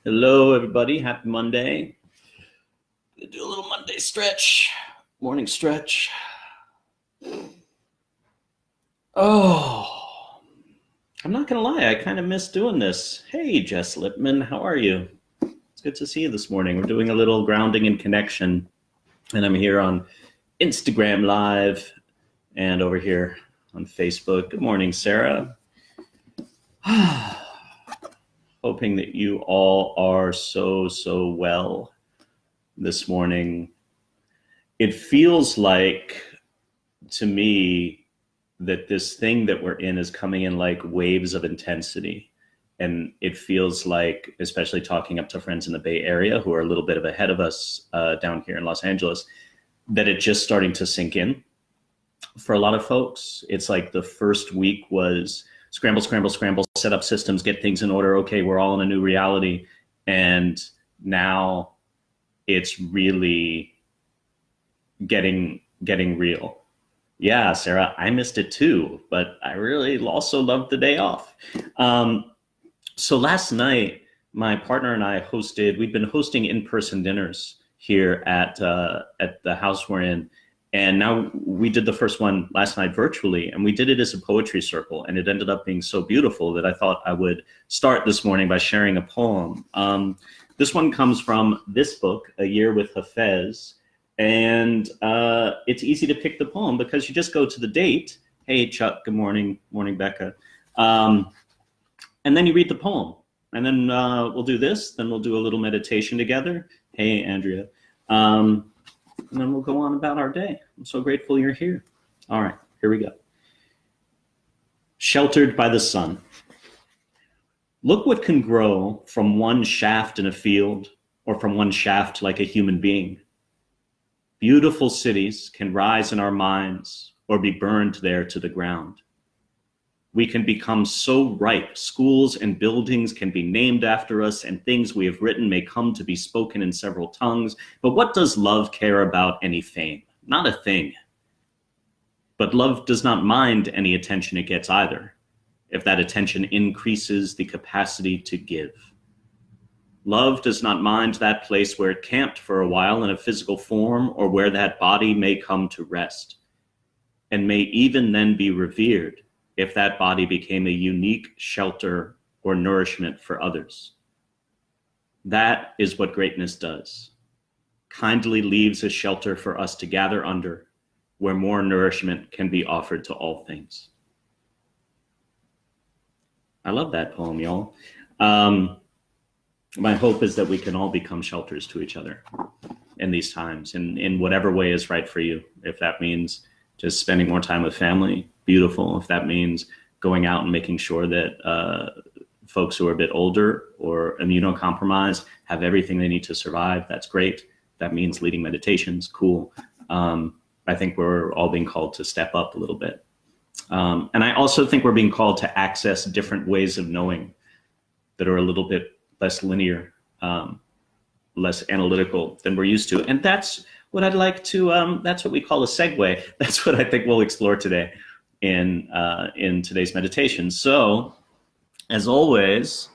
Hello, everybody. Happy Monday. Gonna do a little Monday stretch, morning stretch. Oh, I'm not gonna lie. I kind of miss doing this. Hey, Jess Lipman, how are you? It's good to see you this morning. We're doing a little grounding and connection, and I'm here on Instagram Live and over here on Facebook. Good morning, Sarah. Hoping that you all are so well this morning. It feels like to me that this thing that we're in is coming in like waves of intensity. And it feels like, especially talking up to friends in the Bay Area who are a little bit of ahead of us down here in Los Angeles, that it's just starting to sink in for a lot of folks. It's like the first week was scramble, set up systems, get things in order. Okay, we're all in a new reality. And now it's really getting real. Yeah, Sarah, I missed it too, but I really also loved the day off. So last night, my partner and I we'd been hosting in-person dinners here at the house we're in. And now we did the first one last night virtually, and we did it as a poetry circle. And it ended up being so beautiful that I thought I would start this morning by sharing a poem. This one comes from this book, A Year with Hafez. And it's easy to pick the poem because you just go to the date. Hey, Chuck, good morning. Morning, Becca. And then you read the poem. And then we'll do this. Then we'll do a little meditation together. Hey, Andrea. And then we'll go on about our day. I'm so grateful you're here. All right, here we go. Sheltered by the sun. Look what can grow from one shaft in a field or from one shaft like a human being. Beautiful cities can rise in our minds or be burned there to the ground. We can become so ripe. Schools and buildings can be named after us, and things we have written may come to be spoken in several tongues. But what does love care about any fame? Not a thing. But love does not mind any attention it gets either, if that attention increases the capacity to give. Love does not mind that place where it camped for a while in a physical form, or where that body may come to rest, and may even then be revered if that body became a unique shelter or nourishment for others. That is what greatness does. Kindly leaves a shelter for us to gather under, where more nourishment can be offered to all things. I love that poem, y'all. My hope is that we can all become shelters to each other in these times, in whatever way is right for you. If that means just spending more time with family, beautiful. If that means going out and making sure that folks who are a bit older or immunocompromised have everything they need to survive, that's great. That means leading meditations, cool. I think we're all being called to step up a little bit. And I also think we're being called to access different ways of knowing that are a little bit less linear, less analytical than we're used to. And that's what I'd like to, that's what we call a segue. That's what I think we'll explore today in today's meditation. So, as always,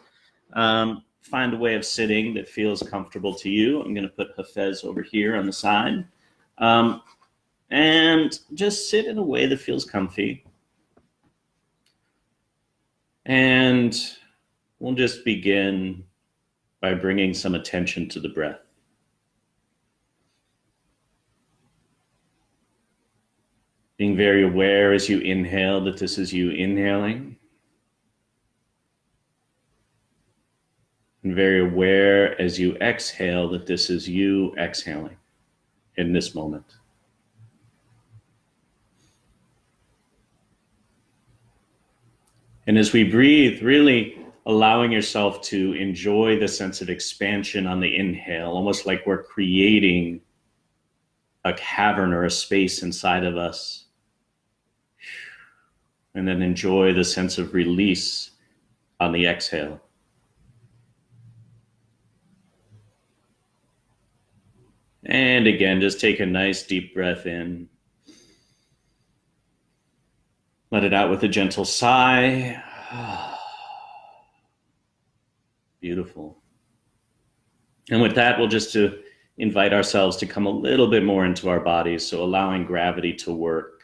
find a way of sitting that feels comfortable to you. I'm going to put Hafez over here on the side. And just sit in a way that feels comfy. And we'll just begin by bringing some attention to the breath. Being very aware as you inhale that this is you inhaling. And very aware as you exhale that this is you exhaling in this moment. And as we breathe, really allowing yourself to enjoy the sense of expansion on the inhale, almost like we're creating a cavern or a space inside of us. And then enjoy the sense of release on the exhale. And again, just take a nice deep breath in. Let it out with a gentle sigh. Beautiful. And with that, we'll just to invite ourselves to come a little bit more into our bodies, so allowing gravity to work.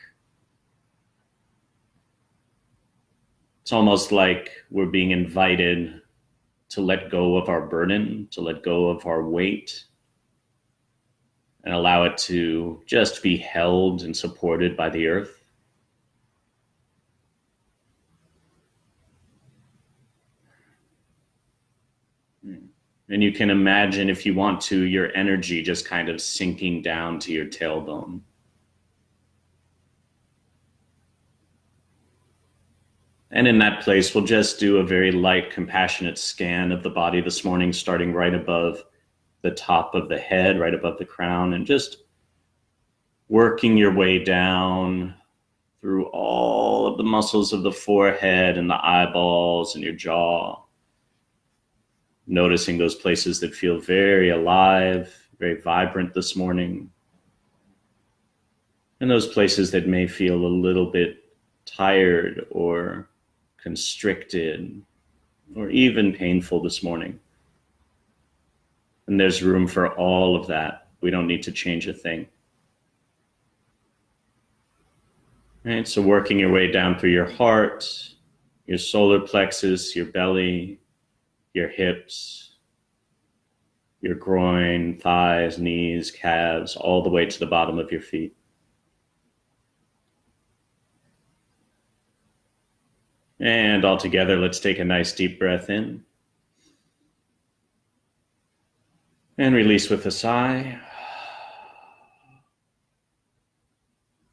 It's almost like we're being invited to let go of our burden, to let go of our weight, and allow it to just be held and supported by the earth. And you can imagine, if you want to, your energy just kind of sinking down to your tailbone. And in that place, we'll just do a very light, compassionate scan of the body this morning, starting right above the top of the head, right above the crown, and just working your way down through all of the muscles of the forehead and the eyeballs and your jaw. Noticing those places that feel very alive, very vibrant this morning. And those places that may feel a little bit tired or constricted or even painful this morning. And there's room for all of that. We don't need to change a thing. Right, so working your way down through your heart, your solar plexus, your belly, your hips, your groin, thighs, knees, calves, all the way to the bottom of your feet. And all together, let's take a nice deep breath in. And release with a sigh.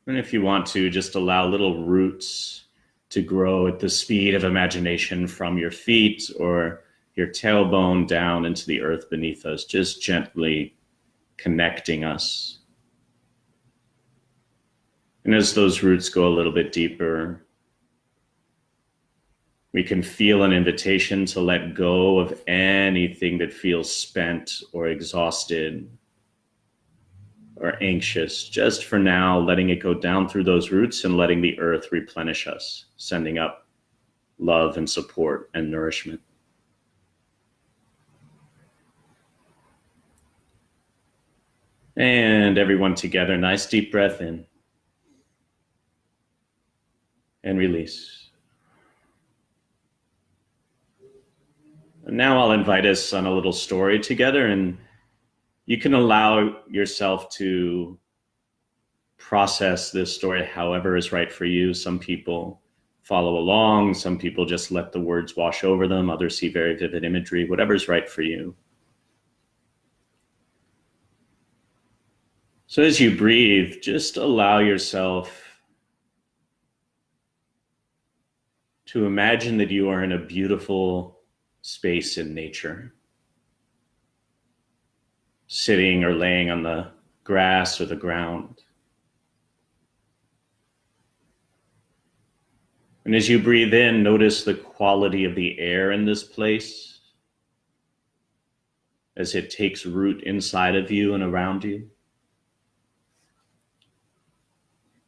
And if you want to, just allow little roots to grow at the speed of imagination from your feet or your tailbone down into the earth beneath us, just gently connecting us. And as those roots go a little bit deeper, we can feel an invitation to let go of anything that feels spent or exhausted or anxious. Just for now, letting it go down through those roots and letting the earth replenish us, sending up love and support and nourishment. And everyone together, nice deep breath in and release. And now I'll invite us on a little story together, and you can allow yourself to process this story however is right for you. Some people follow along, some people just let the words wash over them, others see very vivid imagery, whatever's right for you. So as you breathe, just allow yourself to imagine that you are in a beautiful space in nature, sitting or laying on the grass or the ground. And as you breathe in, notice the quality of the air in this place as it takes root inside of you and around you.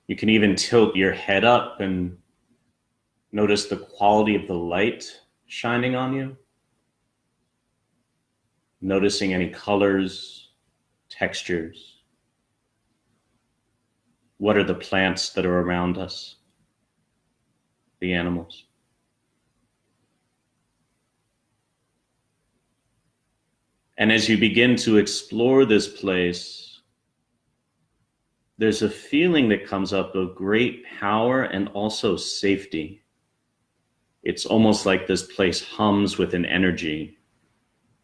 You can even tilt your head up and notice the quality of the light shining on you. Noticing any colors, textures. What are the plants that are around us? The animals. And as you begin to explore this place, there's a feeling that comes up of great power and also safety. It's almost like this place hums with an energy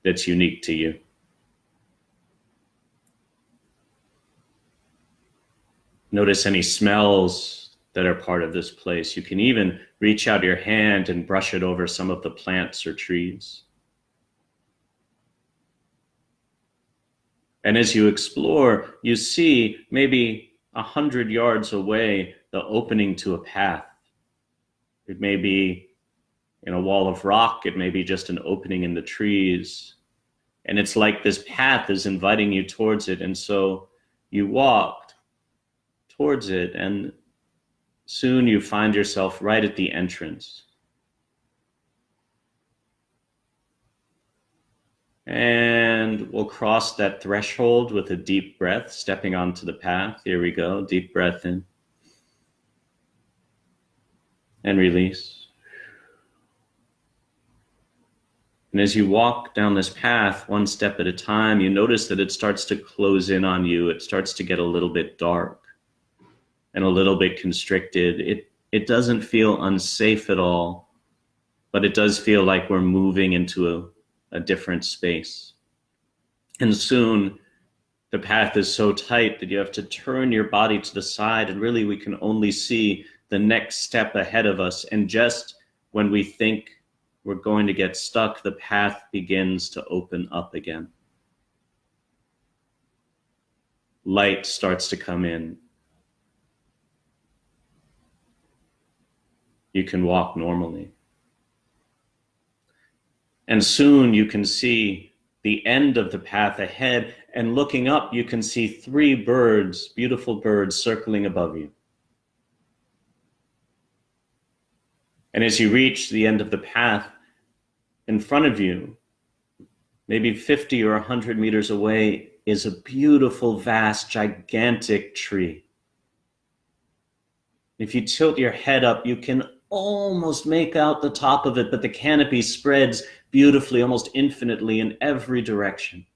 that's unique to you. Notice any smells that are part of this place. You can even reach out your hand and brush it over some of the plants or trees. And as you explore, you see maybe 100 yards away the opening to a path. It may be in a wall of rock, it may be just an opening in the trees. And it's like this path is inviting you towards it. And so you walked towards it, and soon you find yourself right at the entrance. And we'll cross that threshold with a deep breath, stepping onto the path. Here we go. Deep breath in and release. And as you walk down this path, one step at a time, you notice that it starts to close in on you. It starts to get a little bit dark and a little bit constricted. It doesn't feel unsafe at all, but it does feel like we're moving into a different space. And soon the path is so tight that you have to turn your body to the side, and really we can only see the next step ahead of us. And just when we think we're going to get stuck, the path begins to open up again. Light starts to come in. You can walk normally. And soon you can see the end of the path ahead, and looking up, you can see 3 birds, beautiful birds, circling above you. And as you reach the end of the path, in front of you, maybe 50 or 100 meters away, is a beautiful, vast, gigantic tree. If you tilt your head up, you can almost make out the top of it, but the canopy spreads beautifully, almost infinitely in every direction.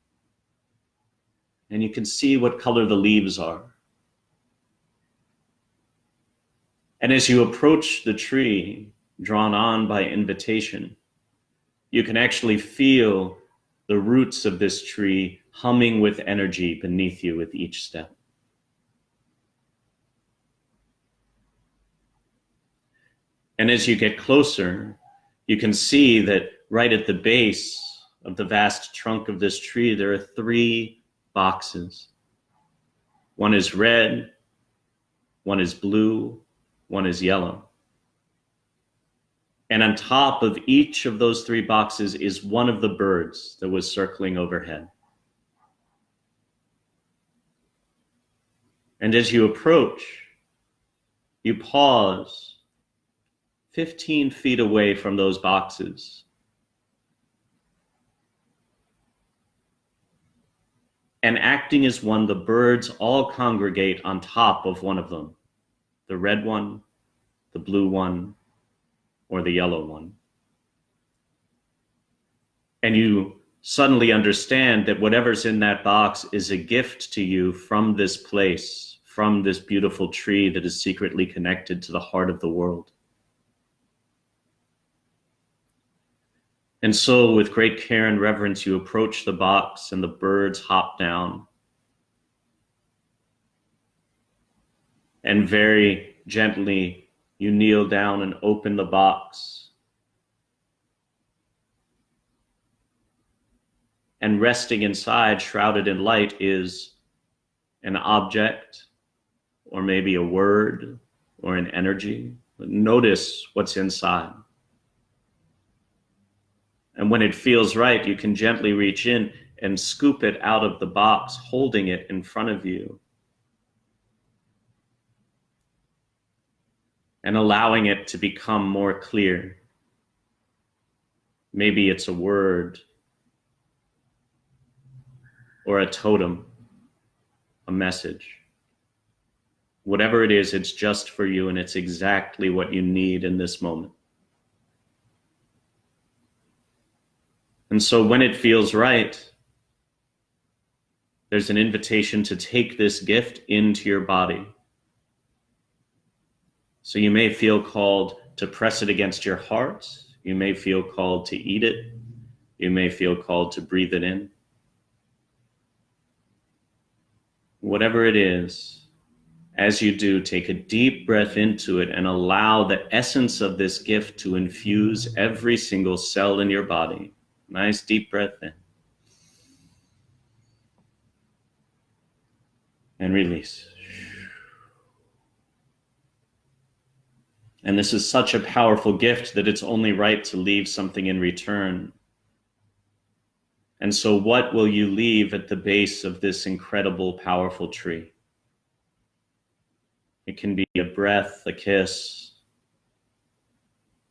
And you can see what color the leaves are. And as you approach the tree, drawn on by invitation, you can actually feel the roots of this tree humming with energy beneath you with each step. And as you get closer, you can see that right at the base of the vast trunk of this tree, there are 3 boxes. One is red, one is blue, one is yellow. And on top of each of those 3 boxes is one of the birds that was circling overhead. And as you approach, you pause 15 feet away from those boxes. And acting as one, the birds all congregate on top of one of them, the red one, the blue one, or the yellow one. And you suddenly understand that whatever's in that box is a gift to you from this place, from this beautiful tree that is secretly connected to the heart of the world. And so with great care and reverence, you approach the box, and the birds hop down. And very gently, you kneel down and open the box. And resting inside, shrouded in light, is an object, or maybe a word, or an energy. Notice what's inside. And when it feels right, you can gently reach in and scoop it out of the box, holding it in front of you, and allowing it to become more clear. Maybe it's a word, or a totem, a message. Whatever it is, it's just for you, and it's exactly what you need in this moment. And so when it feels right, there's an invitation to take this gift into your body. So you may feel called to press it against your heart. You may feel called to eat it. You may feel called to breathe it in. Whatever it is, as you do, take a deep breath into it and allow the essence of this gift to infuse every single cell in your body. Nice deep breath in. And release. And this is such a powerful gift that it's only right to leave something in return. And so what will you leave at the base of this incredible, powerful tree? It can be a breath, a kiss,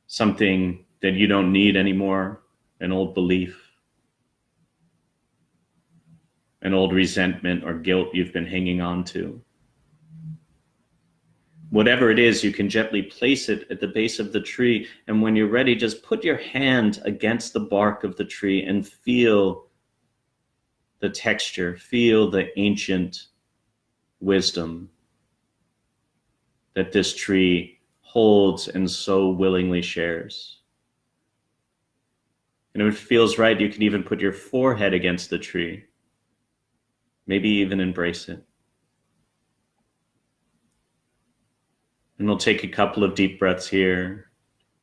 something that you don't need anymore, an old belief. an old resentment or guilt you've been hanging on to. Whatever it is, you can gently place it at the base of the tree. And when you're ready, just put your hand against the bark of the tree and feel the texture, feel the ancient wisdom that this tree holds and so willingly shares. And if it feels right, you can even put your forehead against the tree, maybe even embrace it. And we'll take a couple of deep breaths here.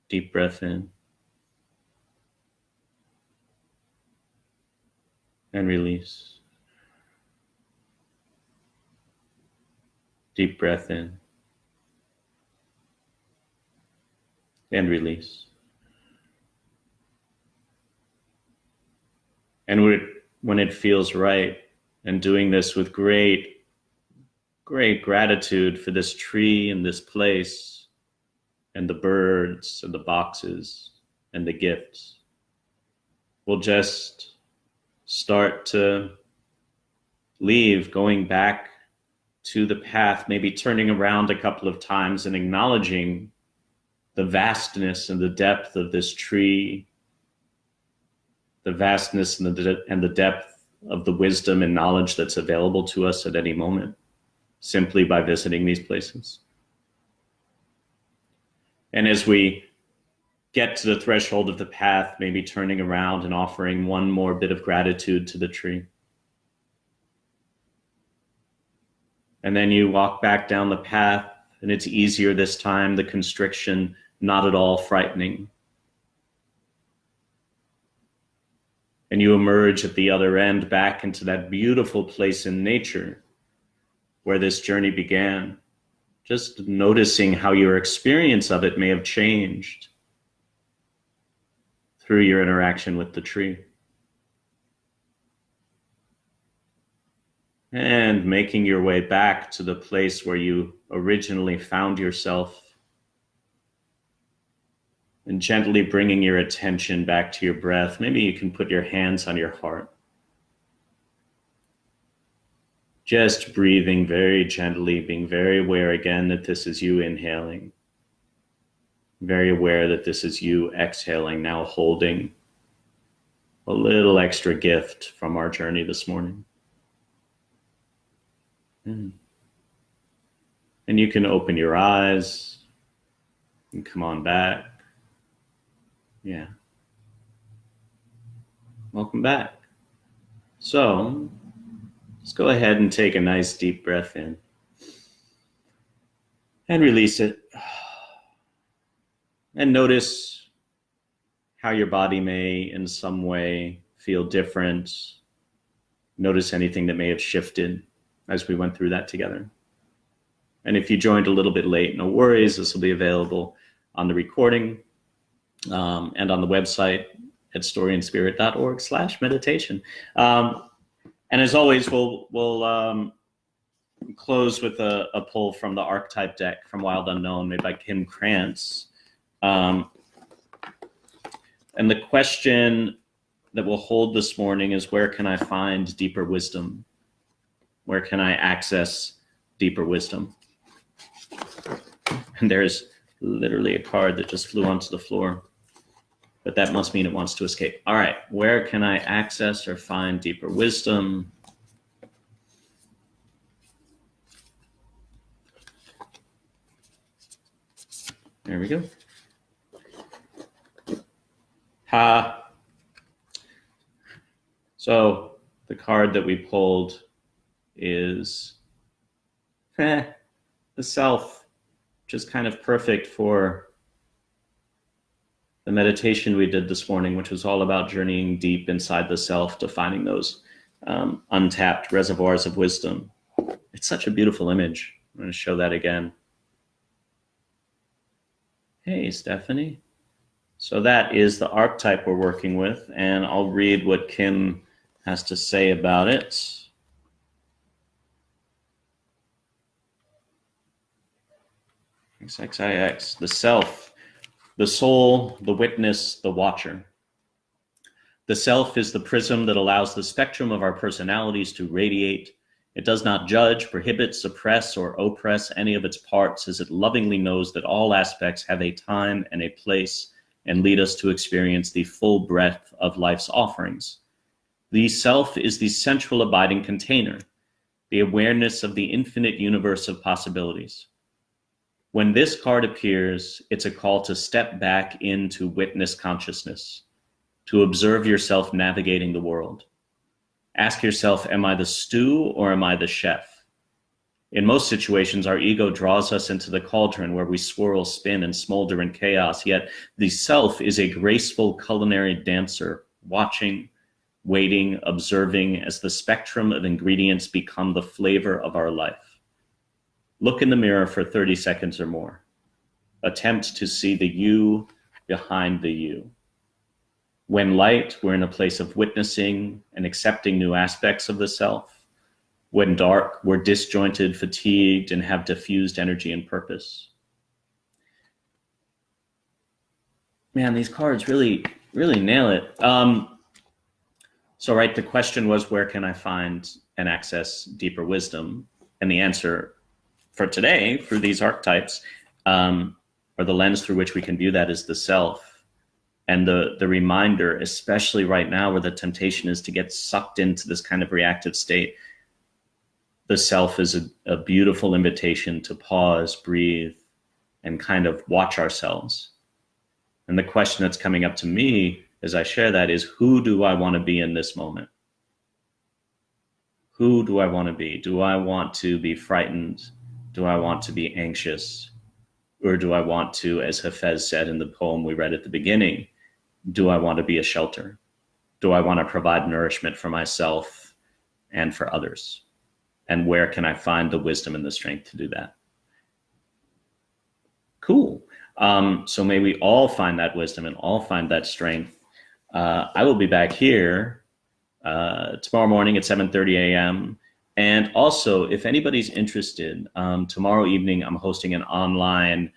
Deep breath in. And release. Deep breath in. And release. And when it feels right, and doing this with great gratitude for this tree and this place and the birds and the boxes and the gifts, we'll just start to leave, going back to the path, maybe turning around a couple of times and acknowledging the vastness and the depth of this tree, the vastness and the depth of the wisdom and knowledge that's available to us at any moment, simply by visiting these places. And as we get to the threshold of the path, maybe turning around and offering one more bit of gratitude to the tree. And then you walk back down the path, and it's easier this time, the constriction not at all frightening. And you emerge at the other end back into that beautiful place in nature where this journey began, just noticing how your experience of it may have changed through your interaction with the tree. And making your way back to the place where you originally found yourself, and gently bringing your attention back to your breath. Maybe you can put your hands on your heart. Just breathing very gently, being very aware again that this is you inhaling. Very aware that this is you exhaling, now holding a little extra gift from our journey this morning. And you can open your eyes and come on back. Yeah. Welcome back. So let's go ahead and take a nice deep breath in and release it. And notice how your body may in some way feel different. Notice anything that may have shifted as we went through that together. And if you joined a little bit late, no worries. This will be available on the recording and on the website at storyandspirit.org/meditation. And as always, we'll close with a pull from the archetype deck from Wild Unknown, made by Kim Krantz. And the question that we'll hold this morning is, where can I find deeper wisdom? Where can I access deeper wisdom? And there's literally a card that just flew onto the floor, but that must mean it wants to escape. All right, where can I access or find deeper wisdom? There we go. So the card that we pulled is the self, which is kind of perfect for the meditation we did this morning, which was all about journeying deep inside the self to finding those untapped reservoirs of wisdom. It's such a beautiful image. I'm going to show that again. Hey, Stephanie. So that is the archetype we're working with, and I'll read what Kim has to say about it. XXIX, the self, the soul, the witness, the watcher. The self is the prism that allows the spectrum of our personalities to radiate. It does not judge, prohibit, suppress, or oppress any of its parts, as it lovingly knows that all aspects have a time and a place and lead us to experience the full breadth of life's offerings. The self is the central abiding container, the awareness of the infinite universe of possibilities. When this card appears, it's a call to step back into witness consciousness, to observe yourself navigating the world. Ask yourself, am I the stew or am I the chef? In most situations, our ego draws us into the cauldron where we swirl, spin, and smolder in chaos, yet the self is a graceful culinary dancer, watching, waiting, observing as the spectrum of ingredients become the flavor of our life. Look in the mirror for 30 seconds or more. Attempt to see the you behind the you. When light, we're in a place of witnessing and accepting new aspects of the self. When dark, we're disjointed, fatigued, and have diffused energy and purpose. Man, these cards really nail it. So, right, the question was, where can I find and access deeper wisdom? And the answer for today, through these archetypes, or the lens through which we can view that, is the self. And the reminder, especially right now where the temptation is to get sucked into this kind of reactive state, the self is a beautiful invitation to pause, breathe, and kind of watch ourselves. And the question that's coming up to me as I share that is, who do I want to be in this moment? Who do I want to be? Do I want to be frightened? Do I want to be anxious? Or do I want to, as Hafez said in the poem we read at the beginning, do I want to be a shelter? Do I want to provide nourishment for myself and for others? And where can I find the wisdom and the strength to do that? Cool. So may we all find that wisdom and all find that strength. I will be back here tomorrow morning at 7:30 a.m. And also, if anybody's interested, tomorrow evening I'm hosting an online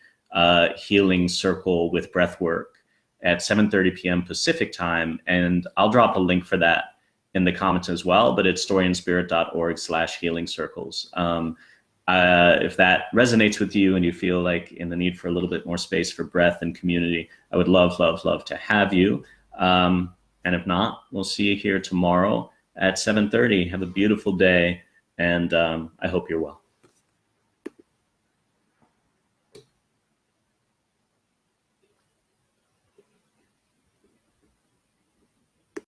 healing circle with breathwork at 7:30 p.m. Pacific time. And I'll drop a link for that in the comments as well, but it's storyandspirit.org/healing circles. If that resonates with you and you feel like in the need for a little bit more space for breath and community, I would love to have you. And if not, we'll see you here tomorrow at 7:30. Have a beautiful day, and I hope you're well.